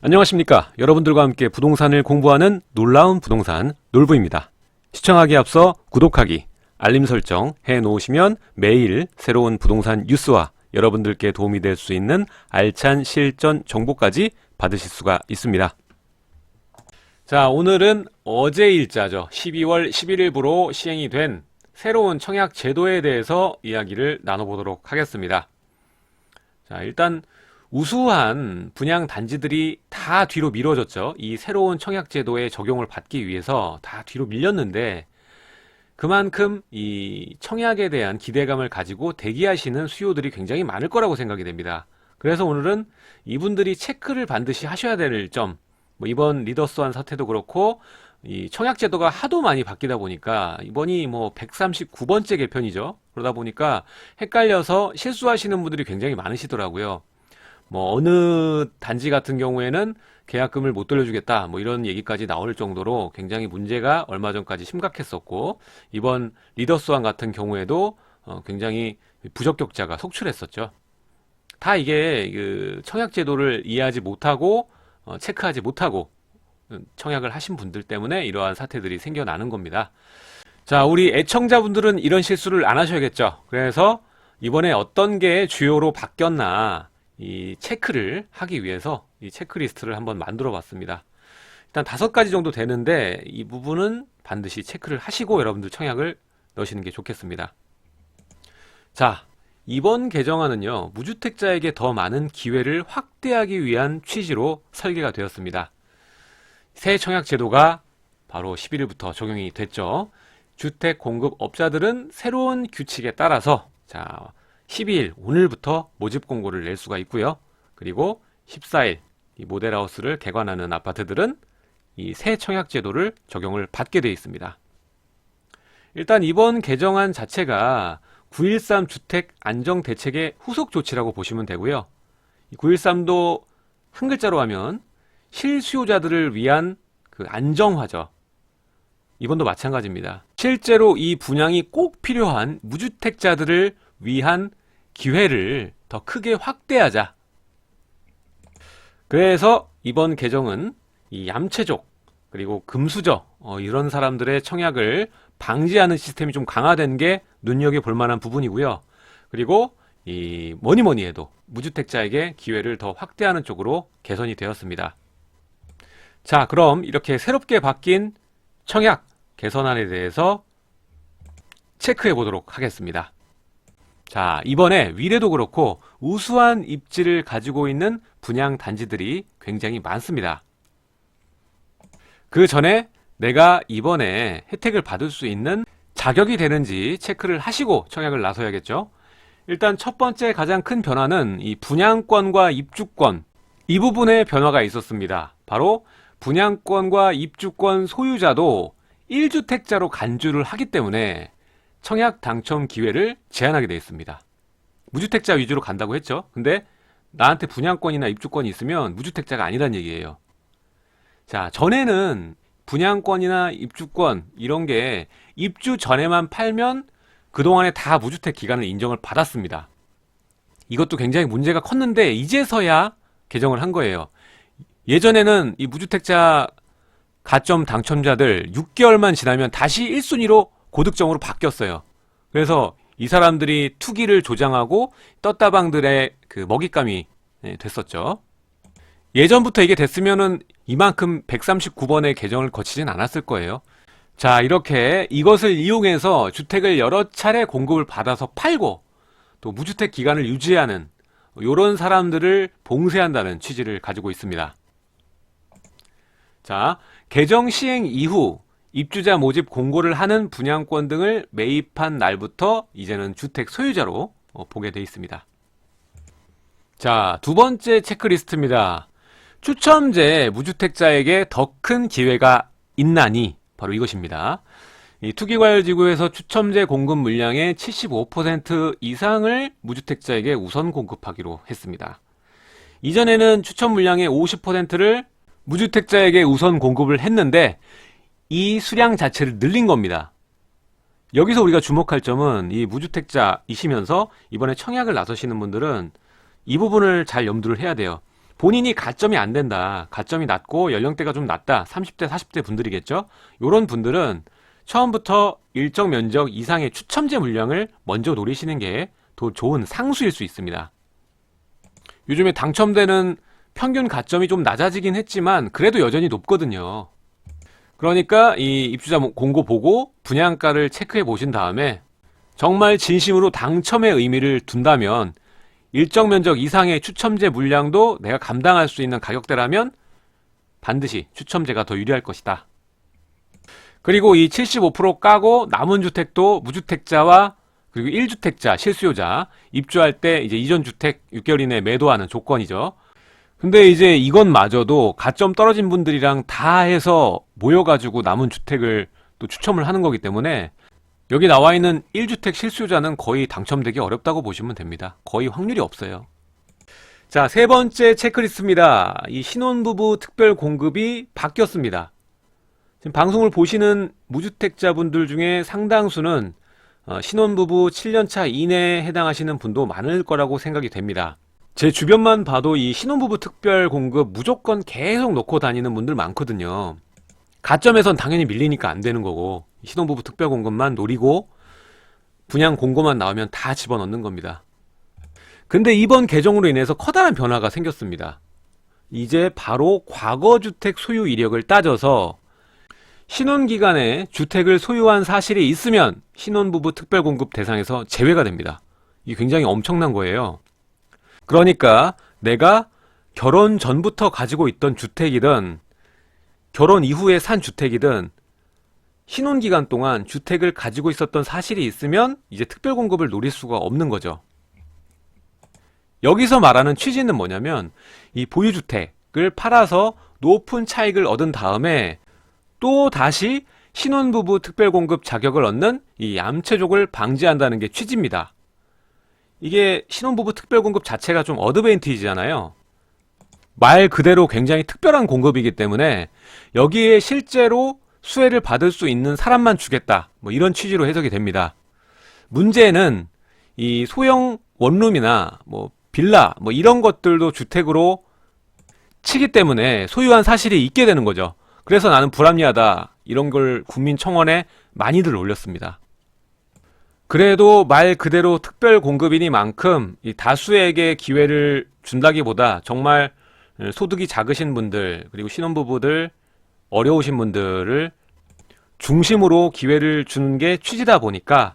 안녕하십니까. 여러분들과 함께 부동산을 공부하는 놀라운 부동산 놀부입니다. 시청하기에 앞서 구독하기, 알림 설정 해놓으시면 매일 새로운 부동산 뉴스와 여러분들께 도움이 될 수 있는 알찬 실전 정보까지 받으실 수가 있습니다. 자, 오늘은 어제 일자죠. 12월 11일부로 시행이 된 새로운 청약 제도에 대해서 이야기를 나눠보도록 하겠습니다. 자, 일단 우수한 분양 단지들이 다 뒤로 미뤄졌죠. 이 새로운 청약 제도의 적용을 받기 위해서 다 뒤로 밀렸는데 그만큼 이 청약에 대한 기대감을 가지고 대기하시는 수요들이 굉장히 많을 거라고 생각이 됩니다. 그래서 오늘은 이분들이 체크를 반드시 하셔야 될 점, 이번 리더스원 사태도 그렇고 이 청약 제도가 하도 많이 바뀌다 보니까 이번이 139번째 개편이죠. 그러다 보니까 헷갈려서 실수하시는 분들이 굉장히 많으시더라고요. 어느 단지 같은 경우에는 계약금을 못 돌려주겠다 이런 얘기까지 나올 정도로 굉장히 문제가 얼마 전까지 심각했었고, 이번 리더스원 같은 경우에도 굉장히 부적격자가 속출했었죠. 다 이게 그 청약 제도를 이해하지 못하고 체크하지 못하고 청약을 하신 분들 때문에 이러한 사태들이 생겨나는 겁니다. 자, 우리 애청자분들은 이런 실수를 안 하셔야겠죠. 그래서 이번에 어떤 게 주요로 바뀌었나 이 체크를 하기 위해서 이 체크리스트를 한번 만들어 봤습니다. 일단 5가지 정도 되는데 이 부분은 반드시 체크를 하시고 여러분들 청약을 넣으시는 게 좋겠습니다. 자, 이번 개정안은요, 무주택자에게 더 많은 기회를 확대하기 위한 취지로 설계가 되었습니다. 새 청약 제도가 바로 11일부터 적용이 됐죠. 주택 공급업자들은 새로운 규칙에 따라서 12일 오늘부터 모집 공고를 낼 수가 있고요. 그리고 14일 이 모델하우스를 개관하는 아파트들은 이 새 청약 제도를 적용을 받게 되어 있습니다. 일단 이번 개정안 자체가 9.13 주택 안정 대책의 후속 조치라고 보시면 되고요. 이 9.13도 한 글자로 하면 실수요자들을 위한 그 안정화죠. 이번도 마찬가지입니다. 실제로 이 분양이 꼭 필요한 무주택자들을 위한 기회를 더 크게 확대하자. 그래서 이번 개정은 이 얌체족 그리고 금수저 이런 사람들의 청약을 방지하는 시스템이 좀 강화된 게 눈여겨볼 만한 부분이고요. 그리고 이 뭐니 해도 무주택자에게 기회를 더 확대하는 쪽으로 개선이 되었습니다. 자, 그럼 이렇게 새롭게 바뀐 청약 개선안에 대해서 체크해 보도록 하겠습니다. 자, 이번에 위례도 그렇고 우수한 입지를 가지고 있는 분양 단지들이 굉장히 많습니다. 그 전에 내가 이번에 혜택을 받을 수 있는 자격이 되는지 체크를 하시고 청약을 나서야겠죠. 일단 첫 번째 가장 큰 변화는 이 분양권과 입주권, 이 부분에 변화가 있었습니다. 바로 분양권과 입주권 소유자도 1주택자로 간주를 하기 때문에 청약 당첨 기회를 제한하게 되어 있습니다. 무주택자 위주로 간다고 했죠. 근데 나한테 분양권이나 입주권이 있으면 무주택자가 아니란 얘기예요. 자, 전에는 분양권이나 입주권 이런 게 입주 전에만 팔면 그동안에 다 무주택 기간을 인정을 받았습니다. 이것도 굉장히 문제가 컸는데 이제서야 개정을 한 거예요. 예전에는 이 무주택자 가점 당첨자들 6개월만 지나면 다시 1순위로 고득점으로 바뀌었어요. 그래서 이 사람들이 투기를 조장하고 떴다방들의 그 먹잇감이 됐었죠. 예전부터 이게 됐으면은 이만큼 139번의 개정을 거치진 않았을 거예요. 자, 이렇게 이것을 이용해서 주택을 여러 차례 공급을 받아서 팔고 또 무주택 기간을 유지하는 이런 사람들을 봉쇄한다는 취지를 가지고 있습니다. 자, 개정 시행 이후 입주자 모집 공고를 하는 분양권 등을 매입한 날부터 이제는 주택 소유자로 보게 되어 있습니다. 자, 두 번째 체크리스트입니다. 추첨제 무주택자에게 더 큰 기회가 있나니 바로 이것입니다. 이 투기과열지구에서 추첨제 공급 물량의 75% 이상을 무주택자에게 우선 공급하기로 했습니다. 이전에는 추첨 물량의 50%를 무주택자에게 우선 공급을 했는데 이 수량 자체를 늘린 겁니다. 여기서 우리가 주목할 점은 이 무주택자이시면서 이번에 청약을 나서시는 분들은 이 부분을 잘 염두를 해야 돼요. 본인이 가점이 안 된다, 가점이 낮고 연령대가 좀 낮다, 30대 40대 분들이겠죠. 요런 분들은 처음부터 일정 면적 이상의 추첨제 물량을 먼저 노리시는 게 더 좋은 상수일 수 있습니다. 요즘에 당첨되는 평균 가점이 좀 낮아지긴 했지만 그래도 여전히 높거든요. 그러니까 이 입주자 공고 보고 분양가를 체크해 보신 다음에 정말 진심으로 당첨의 의미를 둔다면 일정 면적 이상의 추첨제 물량도 내가 감당할 수 있는 가격대라면 반드시 추첨제가 더 유리할 것이다. 그리고 이 75% 까고 남은 주택도 무주택자와 그리고 1주택자, 실수요자 입주할 때 이제 이전 주택 6개월 이내에 매도하는 조건이죠. 근데 이제 이것마저도 가점 떨어진 분들이랑 다 해서 모여가지고 남은 주택을 또 추첨을 하는 거기 때문에 여기 나와 있는 1주택 실수요자는 거의 당첨되기 어렵다고 보시면 됩니다. 거의 확률이 없어요. 자, 세 번째 체크리스트입니다. 이 신혼부부 특별 공급이 바뀌었습니다. 지금 방송을 보시는 무주택자분들 중에 상당수는 신혼부부 7년차 이내에 해당하시는 분도 많을 거라고 생각이 됩니다. 제 주변만 봐도 이 신혼부부 특별 공급 무조건 계속 놓고 다니는 분들 많거든요. 가점에선 당연히 밀리니까 안 되는 거고 신혼부부 특별 공급만 노리고 분양 공고만 나오면 다 집어넣는 겁니다. 근데 이번 개정으로 인해서 커다란 변화가 생겼습니다. 이제 바로 과거주택 소유 이력을 따져서 신혼기간에 주택을 소유한 사실이 있으면 신혼부부 특별공급 대상에서 제외가 됩니다. 이게 굉장히 엄청난 거예요. 그러니까 내가 결혼 전부터 가지고 있던 주택이든 결혼 이후에 산 주택이든 신혼기간 동안 주택을 가지고 있었던 사실이 있으면 이제 특별공급을 노릴 수가 없는 거죠. 여기서 말하는 취지는 뭐냐면 이 보유주택을 팔아서 높은 차익을 얻은 다음에 또 다시 신혼부부 특별공급 자격을 얻는 이 얌체족을 방지한다는 게 취지입니다. 이게 신혼부부 특별공급 자체가 좀 어드밴티지잖아요. 말 그대로 굉장히 특별한 공급이기 때문에 여기에 실제로 수혜를 받을 수 있는 사람만 주겠다, 뭐 이런 취지로 해석이 됩니다. 문제는 이 소형 원룸이나 뭐 빌라 뭐 이런 것들도 주택으로 치기 때문에 소유한 사실이 있게 되는 거죠. 그래서 나는 불합리하다, 이런 걸 국민청원에 많이들 올렸습니다. 그래도 말 그대로 특별 공급이니만큼 이 다수에게 기회를 준다기보다 정말 소득이 작으신 분들 그리고 신혼부부들 어려우신 분들을 중심으로 기회를 주는 게 취지다 보니까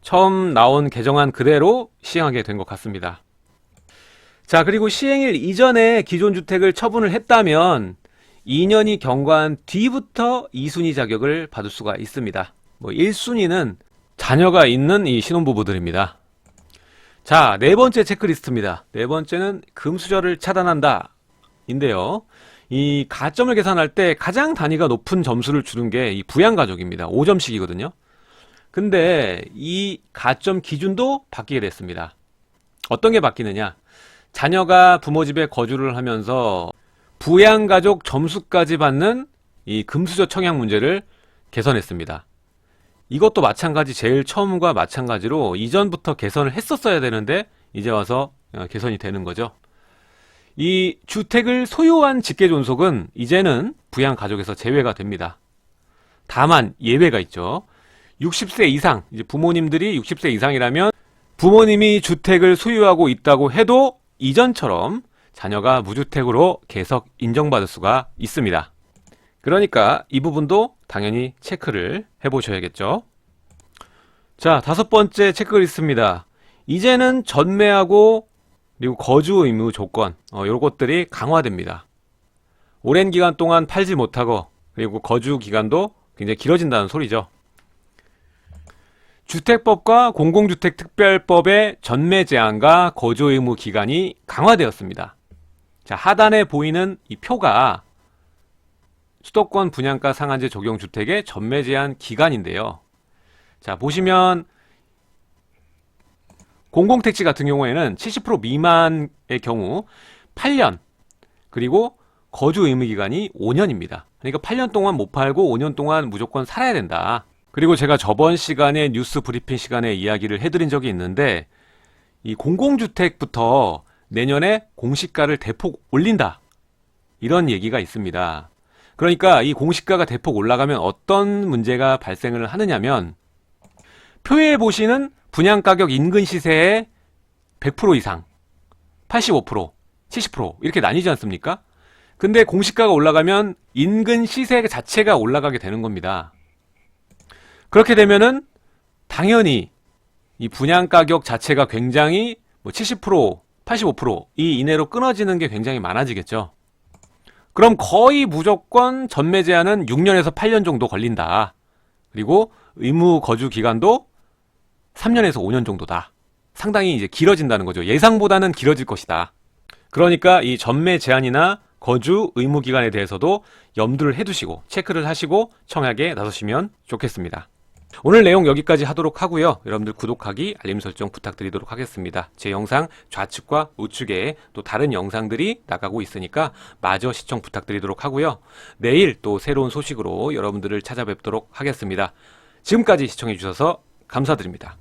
처음 나온 개정안 그대로 시행하게 된 것 같습니다. 자, 그리고 시행일 이전에 기존 주택을 처분을 했다면 2년이 경과한 뒤부터 2순위 자격을 받을 수가 있습니다. 뭐 1순위는 자녀가 있는 이 신혼부부들입니다. 자, 네 번째 체크리스트입니다. 네 번째는 금수저를 차단한다 인데요. 이 가점을 계산할 때 가장 단위가 높은 점수를 주는 게 이 부양가족입니다. 5점씩이거든요. 근데 이 가점 기준도 바뀌게 됐습니다. 어떤 게 바뀌느냐? 자녀가 부모 집에 거주를 하면서 부양가족 점수까지 받는 이 금수저 청약 문제를 개선했습니다. 이것도 마찬가지 제일 처음과 마찬가지로 이전부터 개선을 했었어야 되는데 이제 와서 개선이 되는 거죠. 이 주택을 소유한 직계존속은 이제는 부양가족에서 제외가 됩니다. 다만 예외가 있죠. 60세 이상, 이제 부모님들이 60세 이상이라면 부모님이 주택을 소유하고 있다고 해도 이전처럼 자녀가 무주택으로 계속 인정받을 수가 있습니다. 그러니까 이 부분도 당연히 체크를 해보셔야겠죠. 자, 다섯 번째 체크리스트입니다. 이제는 전매하고 그리고 거주 의무 조건, 이런 것들이 강화됩니다. 오랜 기간 동안 팔지 못하고 그리고 거주 기간도 굉장히 길어진다는 소리죠. 주택법과 공공주택특별법의 전매 제한과 거주 의무 기간이 강화되었습니다. 자, 하단에 보이는 이 표가 수도권 분양가 상한제 적용 주택의 전매 제한 기간인데요. 자, 보시면 공공택지 같은 경우에는 70% 미만의 경우 8년, 그리고 거주 의무 기간이 5년입니다. 그러니까 8년 동안 못 팔고 5년 동안 무조건 살아야 된다. 그리고 제가 저번 시간에 뉴스 브리핑 시간에 이야기를 해드린 적이 있는데 이 공공주택부터 내년에 공시가를 대폭 올린다. 이런 얘기가 있습니다. 그러니까 이 공시가가 대폭 올라가면 어떤 문제가 발생을 하느냐면 표에 보시는 분양가격 인근 시세의 100% 이상, 85%, 70% 이렇게 나뉘지 않습니까? 근데 공시가가 올라가면 인근 시세 자체가 올라가게 되는 겁니다. 그렇게 되면은 당연히 이 분양가격 자체가 굉장히 70%, 85% 이내로 끊어지는 게 굉장히 많아지겠죠. 그럼 거의 무조건 전매 제한은 6년에서 8년 정도 걸린다. 그리고 의무 거주 기간도 3년에서 5년 정도다. 상당히 이제 길어진다는 거죠. 예상보다는 길어질 것이다. 그러니까 이 전매 제한이나 거주 의무 기간에 대해서도 염두를 해두시고 체크를 하시고 청약에 나서시면 좋겠습니다. 오늘 내용 여기까지 하도록 하고요. 여러분들 구독하기, 알림 설정 부탁드리도록 하겠습니다. 제 영상 좌측과 우측에 또 다른 영상들이 나가고 있으니까 마저 시청 부탁드리도록 하고요. 내일 또 새로운 소식으로 여러분들을 찾아뵙도록 하겠습니다. 지금까지 시청해 주셔서 감사드립니다.